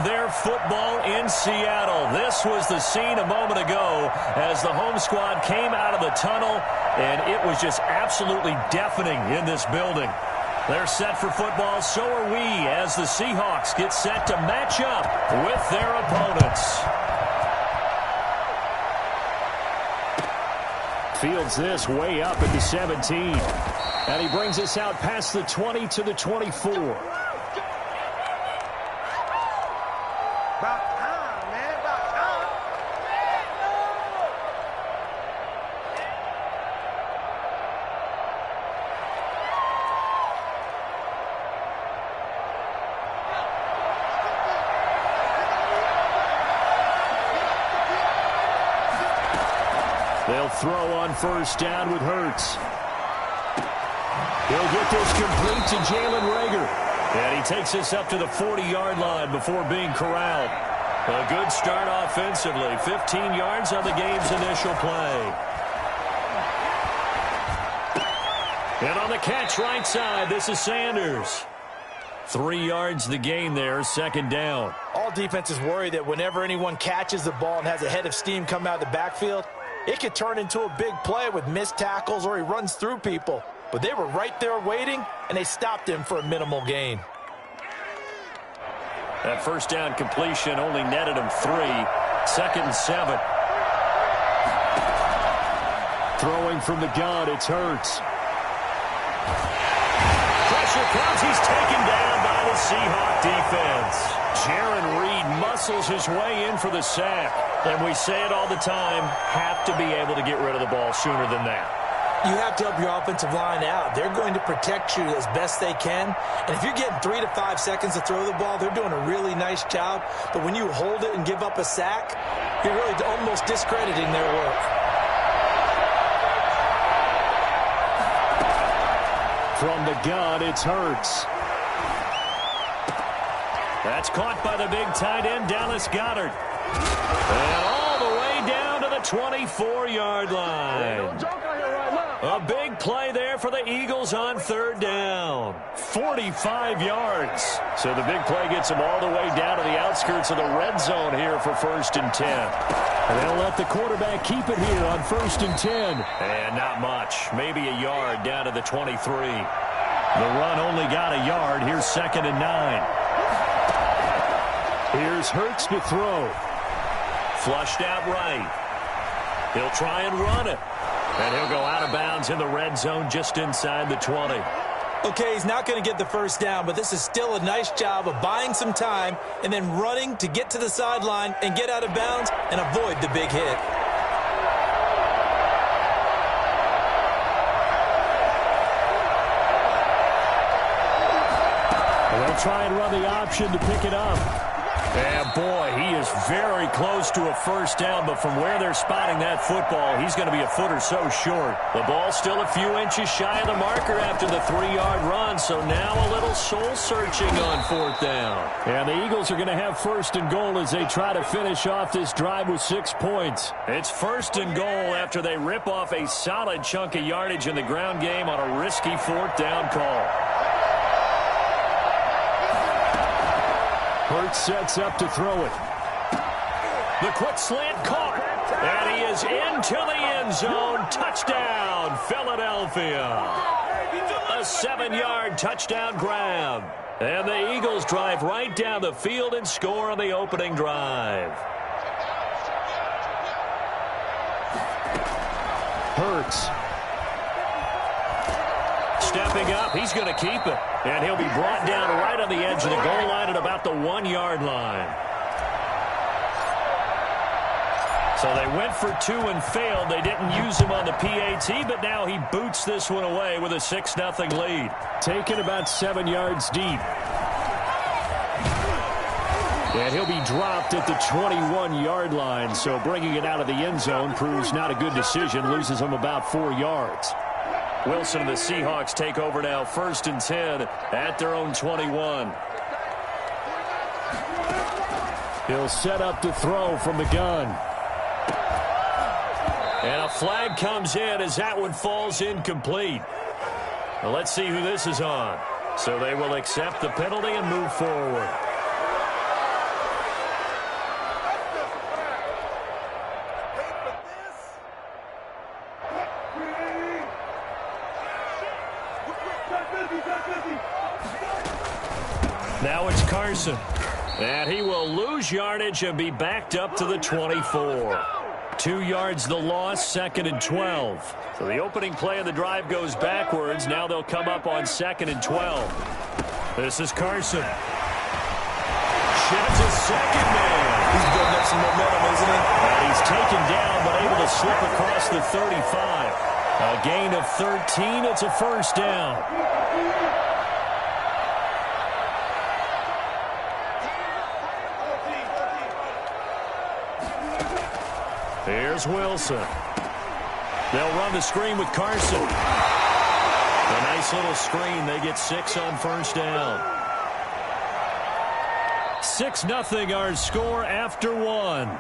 their football in Seattle. This was the scene a moment ago as the home squad came out of the tunnel, and it was just absolutely deafening in this building. They're set for football, so are we, as the Seahawks get set to match up with their opponents. Fields this way up at the 17. And he brings us out past the 20 to the 24. About time, man. About time. They'll throw on first down with Hurts. He'll get this complete to Jalen Reagor. And he takes us up to the 40-yard line before being corralled. A good start offensively. 15 yards on the game's initial play. And on the catch right side, this is Sanders. 3 yards the gain there, second down. All defenses worry that whenever anyone catches the ball and has a head of steam come out of the backfield, it could turn into a big play with missed tackles or he runs through people. But they were right there waiting, and they stopped him for a minimal gain. That first down completion only netted him 3. 2nd and 7. Throwing from the gun, it's Hurts. Pressure comes. He's taken down by the Seahawk defense. Jaron Reed muscles his way in for the sack. And we say it all the time, have to be able to get rid of the ball sooner than that. You have to help your offensive line out. They're going to protect you as best they can. And if you're getting 3 to 5 seconds to throw the ball, they're doing a really nice job. But when you hold it and give up a sack, you're really almost discrediting their work. From the gun, it's Hurts. That's caught by the big tight end, Dallas Goedert. And all the way down to the 24-yard line. A big play there for the Eagles on third down. 45 yards. So the big play gets them all the way down to the outskirts of the red zone here for 1st and 10. And they'll let the quarterback keep it here on 1st and 10. And not much. Maybe a yard down to the 23. The run only got a yard. Here's 2nd and 9. Here's Hurts to throw. Flushed out right. He'll try and run it. And he'll go out of bounds in the red zone just inside the 20. Okay, he's not going to get the first down, but this is still a nice job of buying some time and then running to get to the sideline and get out of bounds and avoid the big hit. They'll try and run the option to pick it up. And, boy, he is very close to a first down, but from where they're spotting that football, he's going to be a foot or so short. The ball's still a few inches shy of the marker after the 3-yard run, so now a little soul-searching on 4th down. And the Eagles are going to have 1st and goal as they try to finish off this drive with 6 points. It's 1st and goal after they rip off a solid chunk of yardage in the ground game on a risky 4th down call. Hurts sets up to throw it. The quick slant caught. And he is into the end zone. Touchdown, Philadelphia. A 7-yard touchdown grab. And the Eagles drive right down the field and score on the opening drive. Hurts. Stepping up, he's going to keep it. And he'll be brought down right on the edge of the goal line at about the 1-yard line. So they went for 2 and failed. They didn't use him on the PAT, but now he boots this one away with a 6-0 lead. Taken about 7 yards deep. And he'll be dropped at the 21-yard line, so bringing it out of the end zone proves not a good decision, loses him about 4 yards. Wilson and the Seahawks take over now, 1st and 10 at their own 21. He'll set up to throw from the gun. And a flag comes in as that one falls incomplete. Well, let's see who this is on. So they will accept the penalty and move forward. Carson. And he will lose yardage and be backed up to the 24. 2 yards the loss, 2nd and 12. So the opening play of the drive goes backwards. Now they'll come up on 2nd and 12. This is Carson. Sheds a second man. He's building up some momentum, isn't he? And he's taken down, but able to slip across the 35. A gain of 13. It's a first down. Here's Wilson. They'll run the screen with Carson. A nice little screen. They get 6 on first down. 6-0 our score after 1.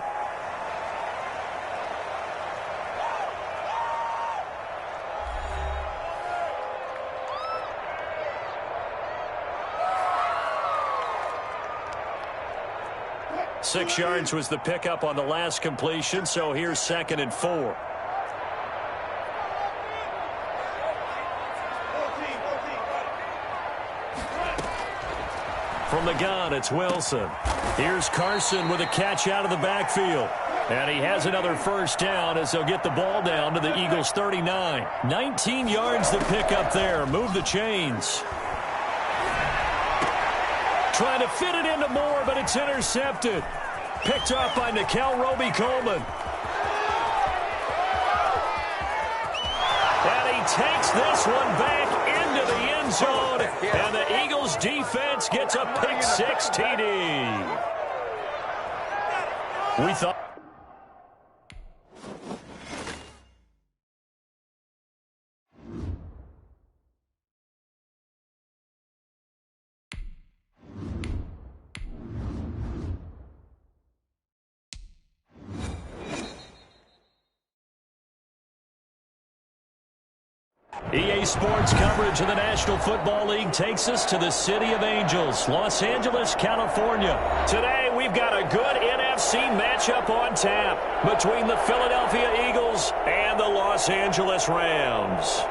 Six yards was the pickup on the last completion, so here's 2nd and 4. From the gun, it's Wilson. Here's Carson with a catch out of the backfield. And he has another first down as they'll get the ball down to the Eagles' 39. 19 yards the pickup there. Move the chains. Trying to fit it into Moore, but it's intercepted. Picked up by Nikel Roby-Coleman. And he takes this one back into the end zone. And the Eagles defense gets a pick-6 TD. We thought... EA Sports coverage of the National Football League takes us to the City of Angels, Los Angeles, California. Today, we've got a good NFC matchup on tap between the Philadelphia Eagles and the Los Angeles Rams.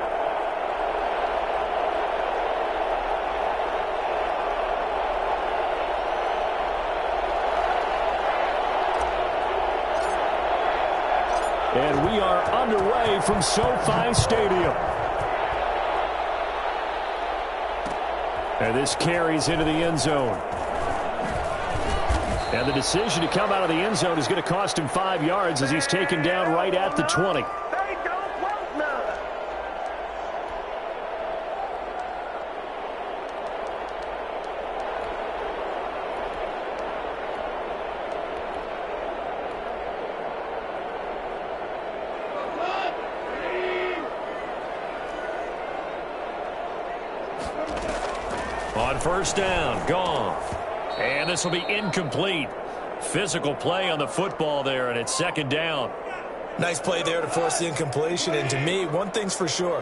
And we are underway from SoFi Stadium. And this carries into the end zone. And the decision to come out of the end zone is going to cost him 5 yards as he's taken down right at the 20. They don't want none. On first down, Goff. And this will be incomplete. Physical play on the football there, and it's 2nd down. Nice play there to force the incompletion. And to me, one thing's for sure.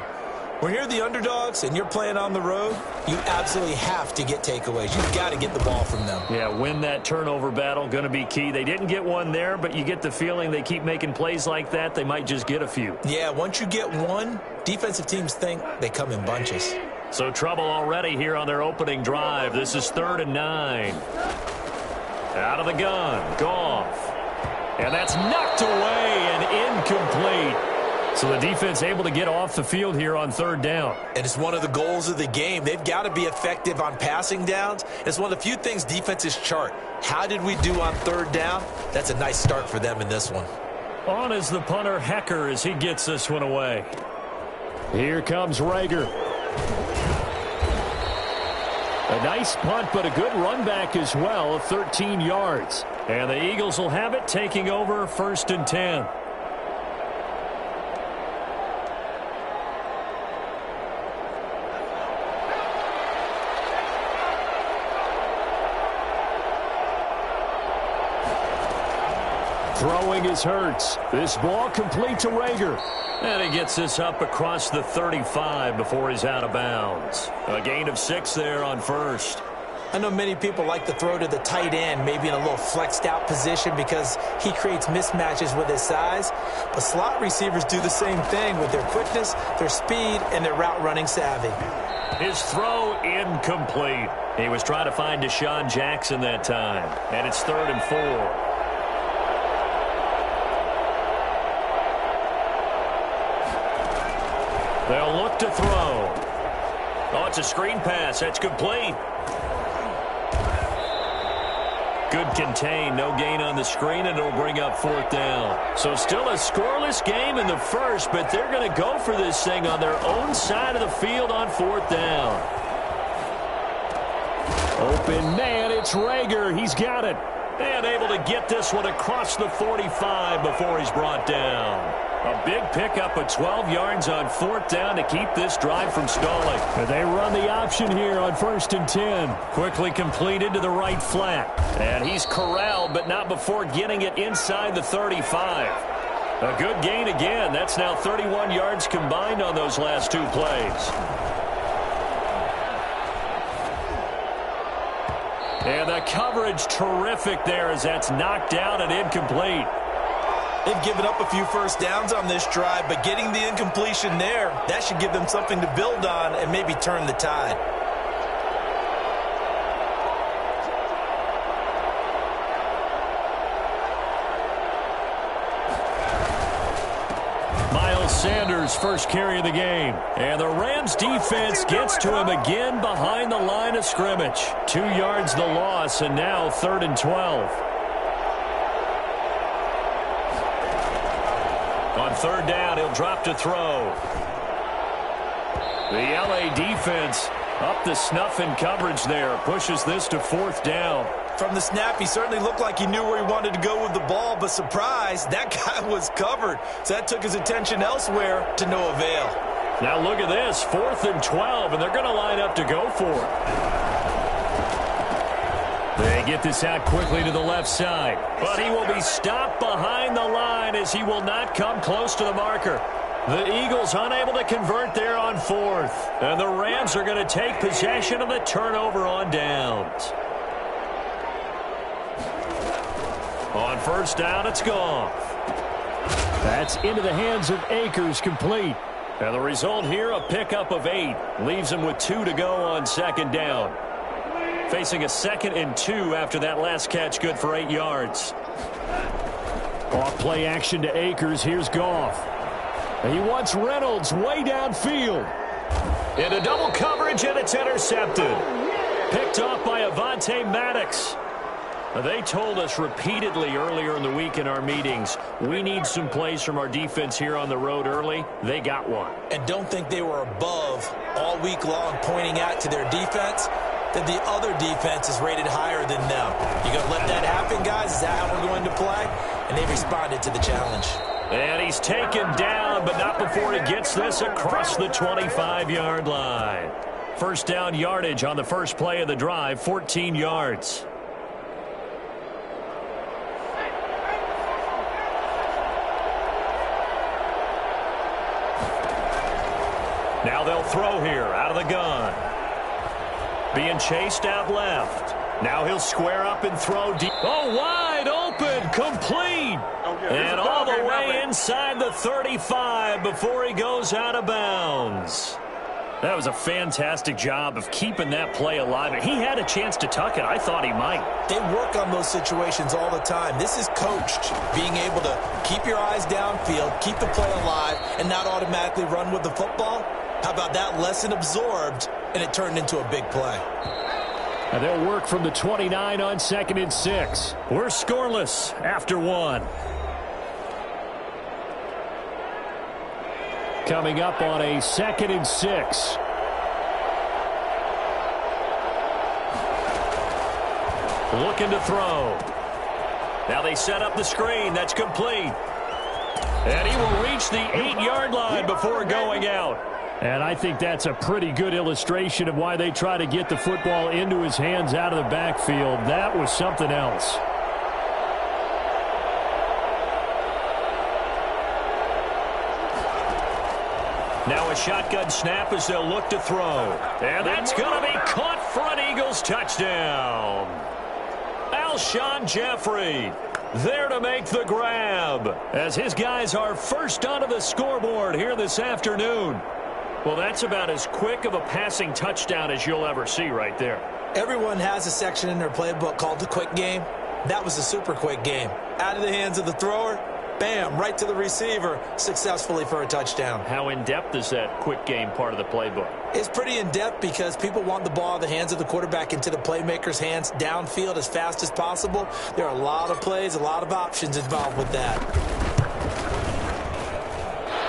When you're the underdogs and you're playing on the road, you absolutely have to get takeaways. You've got to get the ball from them. Yeah, win that turnover battle, going to be key. They didn't get one there, but you get the feeling they keep making plays like that, they might just get a few. Yeah, once you get one, defensive teams think they come in bunches. So trouble already here on their opening drive. This is 3rd and 9. Out of the gun, Goff. And that's knocked away and incomplete. So the defense able to get off the field here on 3rd down. And it's one of the goals of the game. They've got to be effective on passing downs. It's one of the few things defenses chart. How did we do on 3rd down? That's a nice start for them in this one. On is the punter, Hecker, as he gets this one away. Here comes Rager. A nice punt, but a good run back as well of 13 yards. And the Eagles will have it, taking over 1st and 10. Throwing is Hurts. This ball complete to Rager. And he gets this up across the 35 before he's out of bounds. A gain of 6 there on first. I know many people like to throw to the tight end, maybe in a little flexed out position because he creates mismatches with his size. But slot receivers do the same thing with their quickness, their speed, and their route running savvy. His throw incomplete. He was trying to find Deshaun Jackson that time. And it's 3rd and 4. They'll look to throw. Oh, it's a screen pass. That's complete. Good contain. No gain on the screen, and it'll bring up 4th down. So still a scoreless game in the first, but they're going to go for this thing on their own side of the field on 4th down. Open man, it's Rager. He's got it. And able to get this one across the 45 before he's brought down. A big pickup of 12 yards on 4th down to keep this drive from stalling. And they run the option here on 1st and 10. Quickly completed to the right flat. And he's corralled, but not before getting it inside the 35. A good gain again. That's now 31 yards combined on those last 2 plays. And the coverage terrific there as that's knocked down and incomplete. They've given up a few first downs on this drive, but getting the incompletion there, that should give them something to build on and maybe turn the tide. Sanders' first carry of the game. And the Rams defense gets to him again behind the line of scrimmage. 2 yards the loss, and now 3rd and 12. On 3rd down, he'll drop to throw. The LA defense up the snuff in coverage there. Pushes this to 4th down. From the snap, he certainly looked like he knew where he wanted to go with the ball, but surprise, that guy was covered. So that took his attention elsewhere to no avail. Now look at this, 4th and 12, and they're going to line up to go for it. They get this out quickly to the left side, but he will be stopped behind the line as he will not come close to the marker. The Eagles unable to convert there on 4th, and the Rams are going to take possession of the turnover on downs. On 1st down, it's Goff. That's into the hands of Akers, complete. And the result here, a pickup of 8. Leaves him with 2 to go on 2nd down. Facing a 2nd and 2 after that last catch, good for 8 yards. Off play action to Akers. Here's Goff. He wants Reynolds way downfield. Into double coverage, and it's intercepted. Picked off by Avonte Maddox. They told us repeatedly earlier in the week in our meetings, we need some plays from our defense here on the road early. They got one. And don't think they were above all week long pointing out to their defense that the other defense is rated higher than them. You going to let that happen, guys? Is that how we're going to play? And they responded to the challenge. And he's taken down, but not before he gets this across the 25-yard line. 1st down yardage on the first play of the drive, 14 yards. Now they'll throw here out of the gun. Being chased out left. Now he'll square up and throw deep. Oh, wide open, complete. And all the way inside the 35 before he goes out of bounds. That was a fantastic job of keeping that play alive. He had a chance to tuck it. I thought he might. They work on those situations all the time. This is coached, being able to keep your eyes downfield, keep the play alive, and not automatically run with the football. How about that lesson absorbed, and it turned into a big play. And they'll work from the 29 on 2nd and 6. We're scoreless after 1. Coming up on a 2nd and 6. Looking to throw. Now they set up the screen. That's complete. And he will reach the 8-yard line before going out. And I think that's a pretty good illustration of why they try to get the football into his hands out of the backfield. That was something else. Now a shotgun snap as they'll look to throw. And that's going to be caught for an Eagles touchdown. Alshon Jeffrey there to make the grab as his guys are first onto the scoreboard here this afternoon. Well, that's about as quick of a passing touchdown as you'll ever see right there. Everyone has a section in their playbook called the quick game. That was a super quick game. Out of the hands of the thrower, bam, right to the receiver, successfully for a touchdown. How in-depth is that quick game part of the playbook? It's pretty in-depth because people want the ball in the hands of the quarterback into the playmaker's hands downfield as fast as possible. There are a lot of plays, a lot of options involved with that.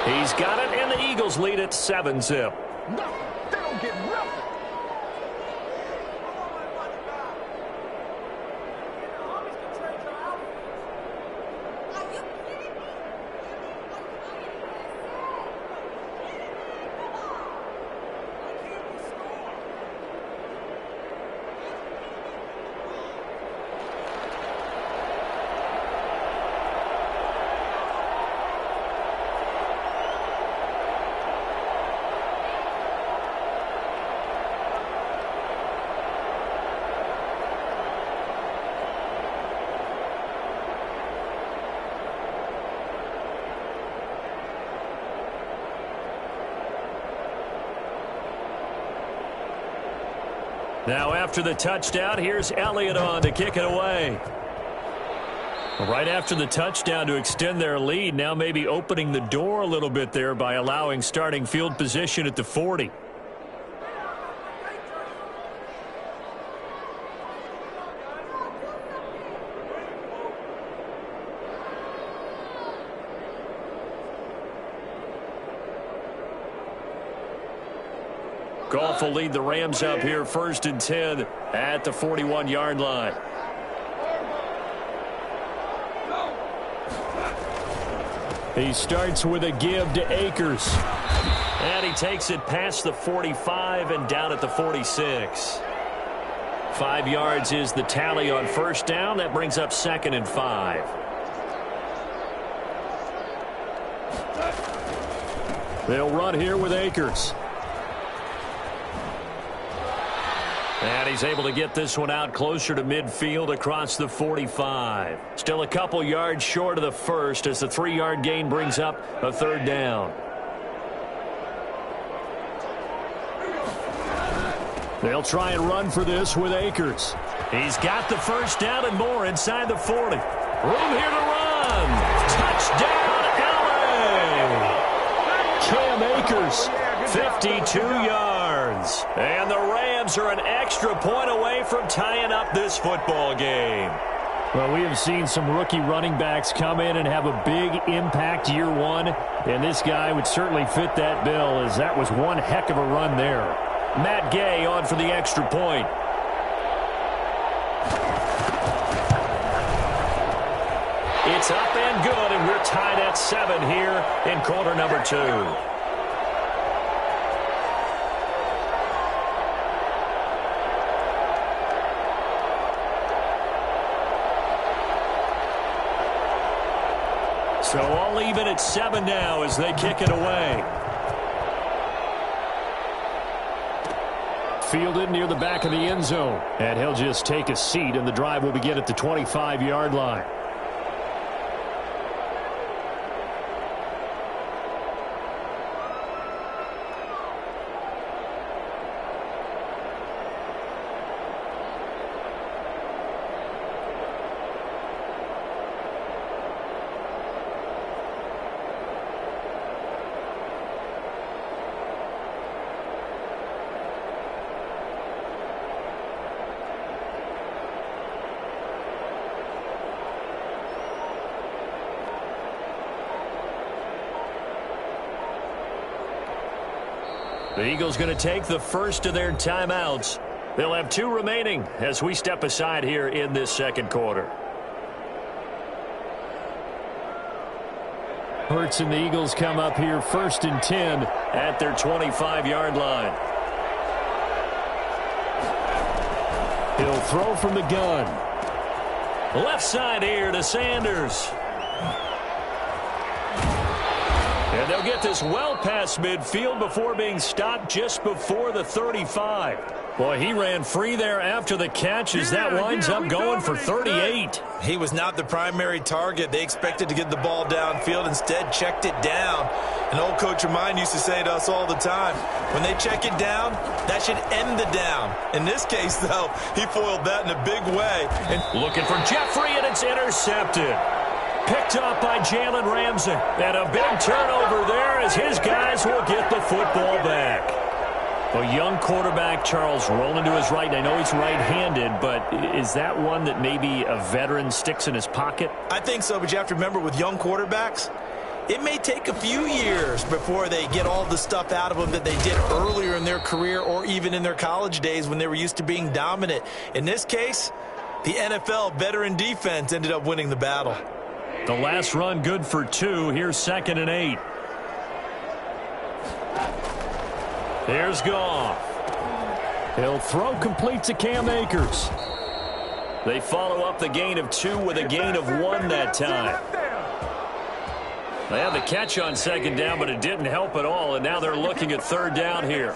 He's got it, and the Eagles lead at 7-zip. They don't get nothing. Now after the touchdown, here's Elliott on to kick it away. Right after the touchdown to extend their lead, now maybe opening the door a little bit there by allowing starting field position at the 40. Goff will lead the Rams up here 1st and 10 at the 41-yard line. He starts with a give to Akers. And he takes it past the 45 and down at the 46. 5 yards is the tally on first down. That brings up 2nd and 5. They'll run here with Akers. And he's able to get this one out closer to midfield across the 45. Still a couple yards short of the first as the 3-yard gain brings up a 3rd down. They'll try and run for this with Akers. He's got the first down and more inside the 40. Room here to run. Touchdown, LA! Cam Akers, 52 yards. And the Rams are an extra point away from tying up this football game. Well, we have seen some rookie running backs come in and have a big impact year one. And this guy would certainly fit that bill, as that was one heck of a run there. Matt Gay on for the extra point. It's up and good, and we're tied at 7 here in quarter number 2. So all even at 7 now as they kick it away. Fielded near the back of the end zone. And he'll just take a seat, and the drive will begin at the 25-yard line. The Eagles going to take the first of their timeouts. They'll have 2 remaining as we step aside here in this second quarter. Hurts and the Eagles come up here 1st and 10 at their 25-yard line. He'll throw from the gun. Left side here to Sanders. And they'll get this well past midfield before being stopped just before the 35. Boy, he ran free there after the catch as that winds up going for 38. He was not the primary target. They expected to get the ball downfield, instead checked it down. An old coach of mine used to say to us all the time, when they check it down, that should end the down. In this case, though, he foiled that in a big way. And looking for Jeffrey, and it's intercepted. Picked up by Jalen Ramsey. And a big turnover there as his guys will get the football back. A young quarterback, Charles, rolling to his right. I know he's right-handed, but is that one that maybe a veteran sticks in his pocket? I think so, but you have to remember with young quarterbacks, it may take a few years before they get all the stuff out of them that they did earlier in their career or even in their college days when they were used to being dominant. In this case, the NFL veteran defense ended up winning the battle. The last run good for 2. Here's 2nd and 8. Here's Goff. He'll throw complete to Cam Akers. They follow up the gain of 2 with a gain of 1 that time. They had the catch on 2nd down, but it didn't help at all, and now they're looking at 3rd down here.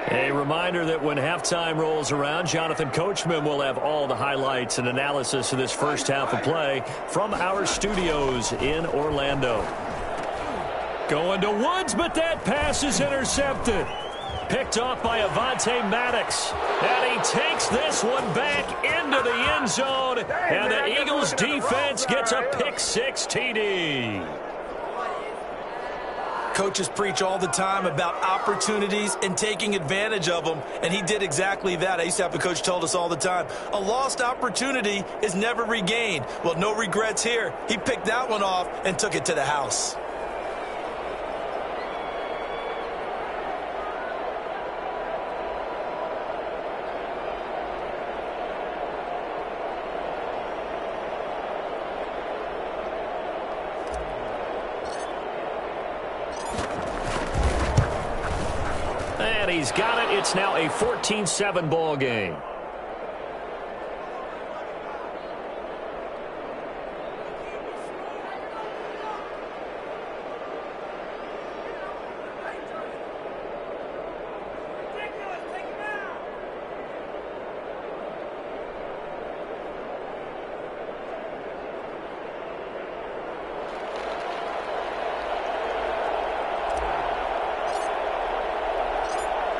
A reminder that when halftime rolls around, Jonathan Coachman will have all the highlights and analysis of this first half of play from our studios in Orlando. Going to Woods, but that pass is intercepted. Picked off by Avonte Maddox. And he takes this one back into the end zone. And the Eagles defense gets a pick-6 TD. Coaches preach all the time about opportunities and taking advantage of them, and he did exactly that. I used to have a coach told us all the time, a lost opportunity is never regained. Well, no regrets here. He picked that one off and took it to the house. And he's got it. It's now a 14-7 ball game.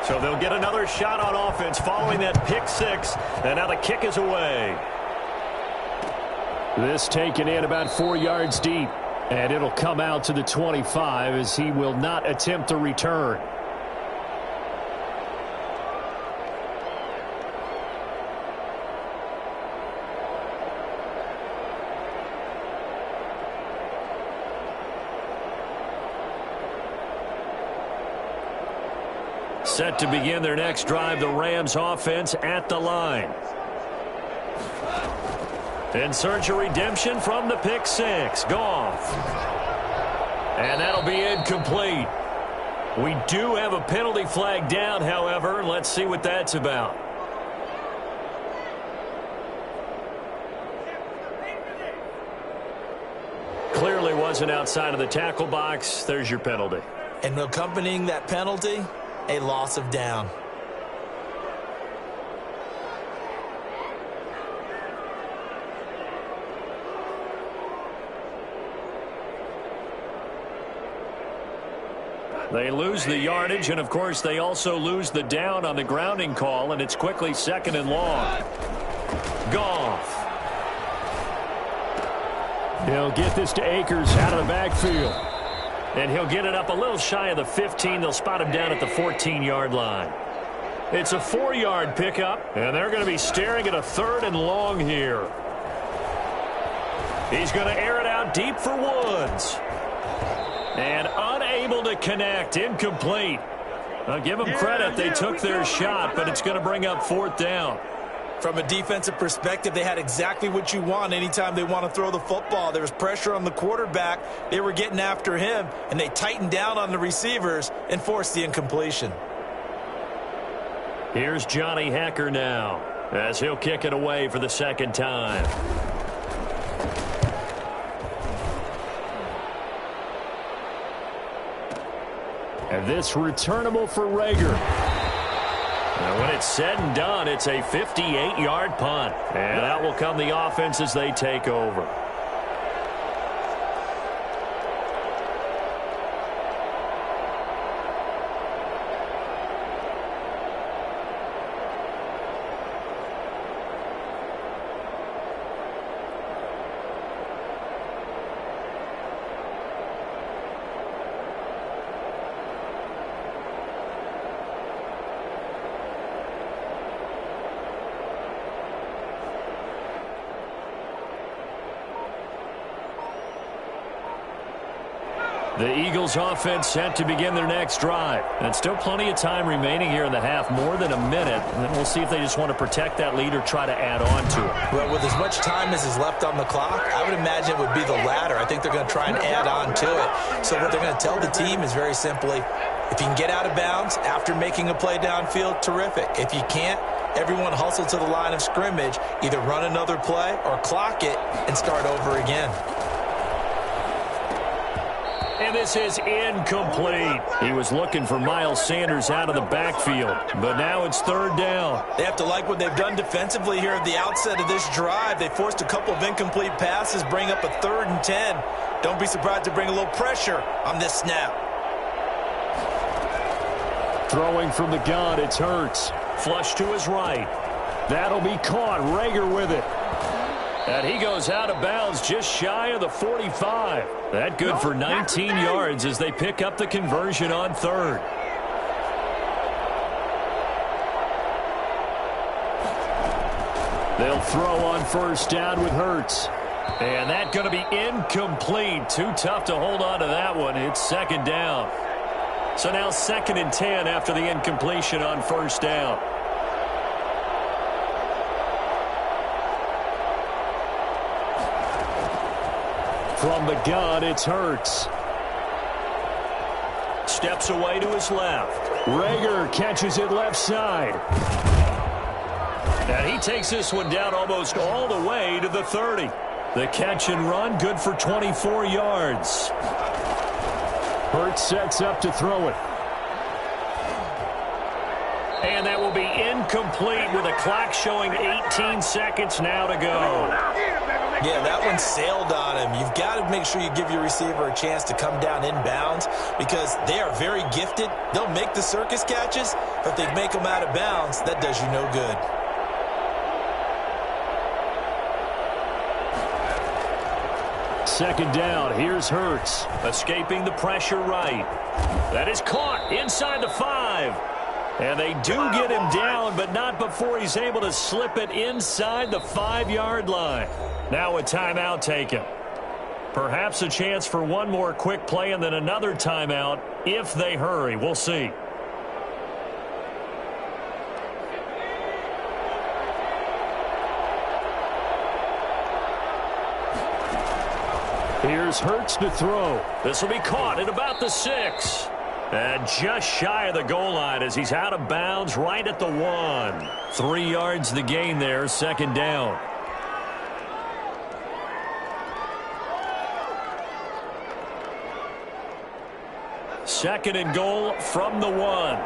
So they'll get another shot on offense following that pick-6. And now the kick is away. This taken in about 4 yards deep. And it'll come out to the 25 as he will not attempt a return. Set to begin their next drive, the Rams offense at the line. In search of redemption from the pick-6. Goff. And that'll be incomplete. We do have a penalty flag down, however. Let's see what that's about. Clearly wasn't outside of the tackle box. There's your penalty. And accompanying that penalty, a loss of down. They lose the yardage, and of course they also lose the down on the grounding call, and it's quickly 2nd and long. Goff. He'll get this to Akers out of the backfield. And he'll get it up a little shy of the 15. They'll spot him down at the 14-yard line. It's a 4-yard pickup, and they're going to be staring at a 3rd and long here. He's going to air it out deep for Woods. And unable to connect, incomplete. I'll give them credit. They took their shot, but it's going to bring up 4th down. From a defensive perspective, they had exactly what you want anytime they want to throw the football. There was pressure on the quarterback. They were getting after him, and they tightened down on the receivers and forced the incompletion. Here's Johnny Hacker now as he'll kick it away for the 2nd time. And this returnable for Rager. And when it's said and done, it's a 58-yard punt. And out will come the offense as they take over. The Eagles offense set to begin their next drive. And still plenty of time remaining here in the half, more than a minute. And then we'll see if they just want to protect that lead or try to add on to it. Well, with as much time as is left on the clock, I would imagine it would be the latter. I think they're going to try and add on to it. So what they're going to tell the team is very simply, if you can get out of bounds after making a play downfield, terrific. If you can't, everyone hustle to the line of scrimmage, either run another play or clock it and start over again. And this is incomplete. He was looking for Miles Sanders out of the backfield, but now it's third down. They have to like what they've done defensively here at the outset of this drive. They forced a couple of incomplete passes, bring up a 3rd and 10. Don't be surprised to bring a little pressure on this snap. Throwing from the gun, it's Hurts. Flush to his right. That'll be caught. Rager with it. And he goes out of bounds just shy of the 45. That good for 19 yards as they pick up the conversion on third. They'll throw on first down with Hurts. And that's going to be incomplete. Too tough to hold on to that one. It's second down. So now 2nd and 10 after the incompletion on first down. From the gun, it's Hurts. Steps away to his left. Rager catches it left side. And he takes this one down almost all the way to the 30. The catch and run, good for 24 yards. Hurts sets up to throw it. And that will be incomplete with a clock showing 18 seconds now to go. Yeah, that one sailed on him. You've got to make sure you give your receiver a chance to come down inbounds because they are very gifted. They'll make the circus catches, but if they make them out of bounds, that does you no good. Second down, here's Hurts. Escaping the pressure right. That is caught inside the 5. And they do get him down, but not before he's able to slip it inside the 5-yard line. Now a timeout taken. Perhaps a chance for one more quick play and then another timeout if they hurry. We'll see. Here's Hurts to throw. This will be caught at about the 6. And just shy of the goal line as he's out of bounds right at the 1. 3 yards the gain there, second down. Second and goal from the 1.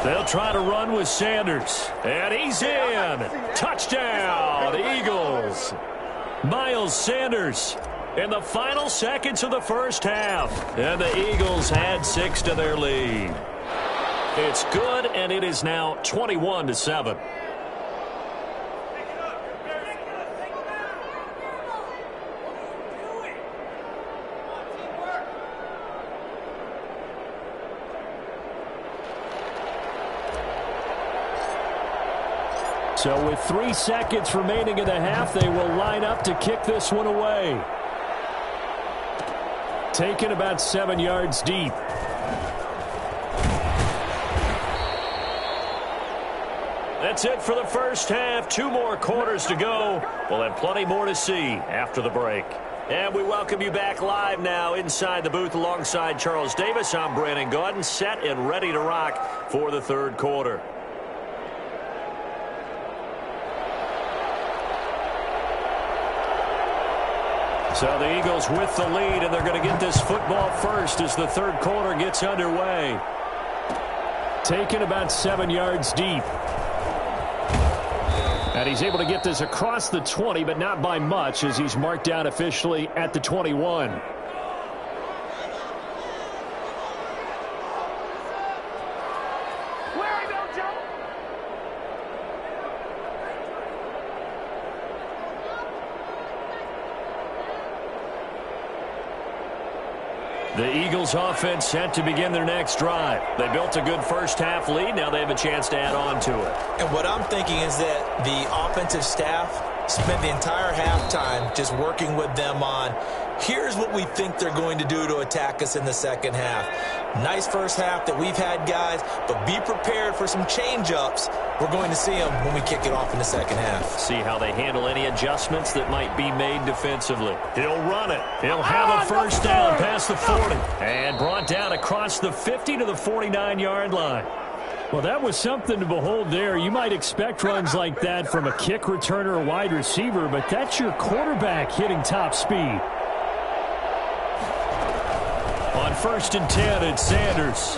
They'll try to run with Sanders. And he's in. Touchdown, Eagles. Miles Sanders in the final seconds of the first half. And the Eagles add 6 to their lead. It's good, and it is now 21-7. So with 3 seconds remaining in the half, they will line up to kick this one away. Taken about 7 yards deep. That's it for the first half. 2 more quarters to go. We'll have plenty more to see after the break. And we welcome you back live now inside the booth alongside Charles Davis. I'm Brandon Gaudin, set and ready to rock for the third quarter. So the Eagles with the lead, and they're going to get this football first as the third quarter gets underway. Taken about 7 yards deep. And he's able to get this across the 20, but not by much, as he's marked down officially at the 21. The Eagles offense set to begin their next drive. They built a good first half lead. Now they have a chance to add on to it. And what I'm thinking is that the offensive staff spent the entire halftime just working with them on, here's what we think they're going to do to attack us in the second half. Nice first half that we've had, guys, but be prepared for some change-ups. We're going to see them when we kick it off in the second half. See how they handle any adjustments that might be made defensively. He'll run it. He'll have a first down past the 40. And brought down across the 50 to the 49-yard line. Well, that was something to behold there. You might expect runs like that from a kick returner or wide receiver, but that's your quarterback hitting top speed. On 1st and 10, it's Sanders.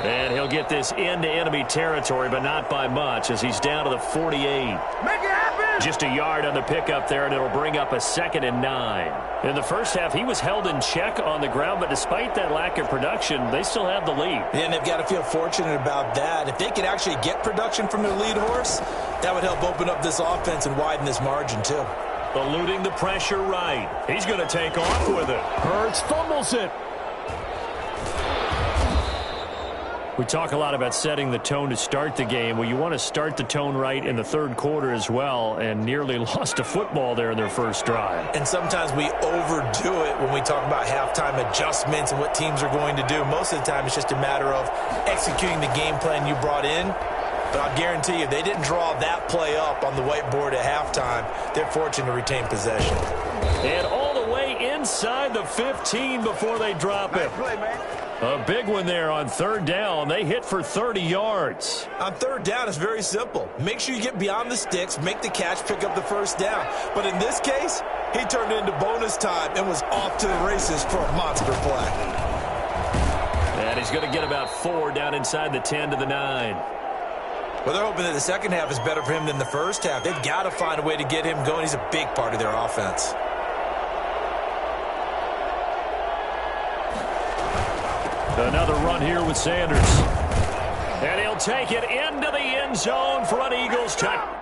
And he'll get this into enemy territory, but not by much, as he's down to the 48. Make it happen! Just a yard on the pickup there, and it'll bring up a 2nd and 9. In the first half, he was held in check on the ground, but despite that lack of production, they still have the lead. And they've got to feel fortunate about that. If they could actually get production from their lead horse, that would help open up this offense and widen this margin, too. Eluding the pressure right. He's going to take off with it. Hurts fumbles it. We talk a lot about setting the tone to start the game. Well, you want to start the tone right in the third quarter as well, and nearly lost a football there in their first drive. And sometimes we overdo it when we talk about halftime adjustments and what teams are going to do. Most of the time, it's just a matter of executing the game plan you brought in. But I'll guarantee you, they didn't draw that play up on the whiteboard at halftime. They're fortunate to retain possession. And all the way inside the 15 before they drop it. Nice play, man. A big one there on 3rd down. They hit for 30 yards. On 3rd down, it's very simple. Make sure you get beyond the sticks, make the catch, pick up the first down. But in this case, he turned it into bonus time and was off to the races for a monster play. And he's going to get about 4 down inside the 10 to the 9. Well, they're hoping that the second half is better for him than the first half. They've got to find a way to get him going. He's a big part of their offense. Another run here with Sanders. And he'll take it into the end zone for an Eagles touchdown.